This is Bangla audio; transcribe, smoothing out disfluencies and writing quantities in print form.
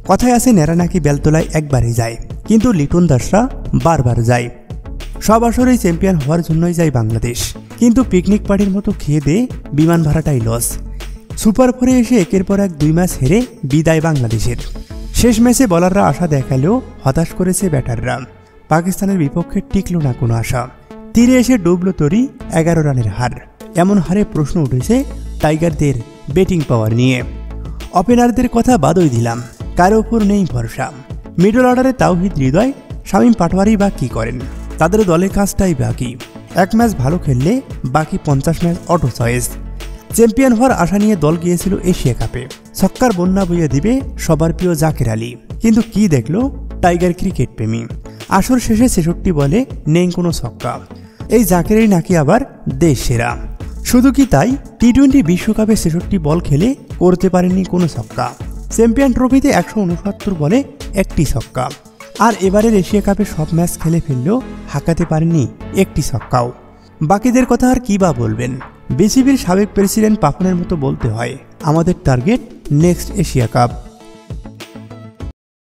কথায় আছে নেড়া নাকি বেলতলায় একবারই যায়, কিন্তু লিটন দাসরা বারবার যায়। সব আসরেই চ্যাম্পিয়ন হওয়ার জন্যই যায় বাংলাদেশ, কিন্তু পিকনিক পার্টির মতো খেয়ে দিয়ে বিমান ভাড়াটাই লস। সুপার 4-এ এসে একের পর এক 2 ম্যাচ হেরে বিদায় বাংলাদেশের। শেষ ম্যাচে বলাররা আশা দেখালেও হতাশ করেছে ব্যাটাররা। পাকিস্তানের বিপক্ষে টিকল না কোনো আশা। তীরে এসে ডুবল তরি 11 রানের হার। এমন হারে প্রশ্ন উঠেছে টাইগারদের ব্যাটিং পাওয়ার নিয়ে। ওপেনারদের কথা বাদই দিলাম, কারো ওপর নেই ভরসা। মিডল অর্ডারে তাওহিদ হৃদয়, শামীম পাটোয়ারি বা কী করেন? তাদের দলের কাজটাই বাকি। এক ম্যাচ ভালো খেললে বাকি 50 ম্যাচ অটো চয়েস। চ্যাম্পিয়ন হওয়ার আশা নিয়ে দল গিয়েছিল এশিয়া কাপে। ছক্কার বন্যা বইয়ে দিবে সবার প্রিয় জাকের আলী, কিন্তু কি দেখলো টাইগার ক্রিকেট প্রেমী? আসর শেষে 66 বলে নেই কোনো ছক্কা। এই জাকেরই নাকি আবার দেশ সেরা। শুধু কি তাই, টি-20 বিশ্বকাপে 66 বল খেলে করতে পারেনি কোনো ছক্কা। চ্যাম্পিয়ন ট্রফিতে 169 বলে একটি ছক্কা। আর এবারের এশিয়া কাপে সব ম্যাচ খেলে ফেললেও হাঁকাতে পারেনি একটি ছক্কাও। বাকিদের কথা আর কি বা বলবেন? বিসিবির সাবেক প্রেসিডেন্ট পাপনের মতো বলতে হয়, আমাদের টার্গেট নেক্সট এশিয়া কাপ।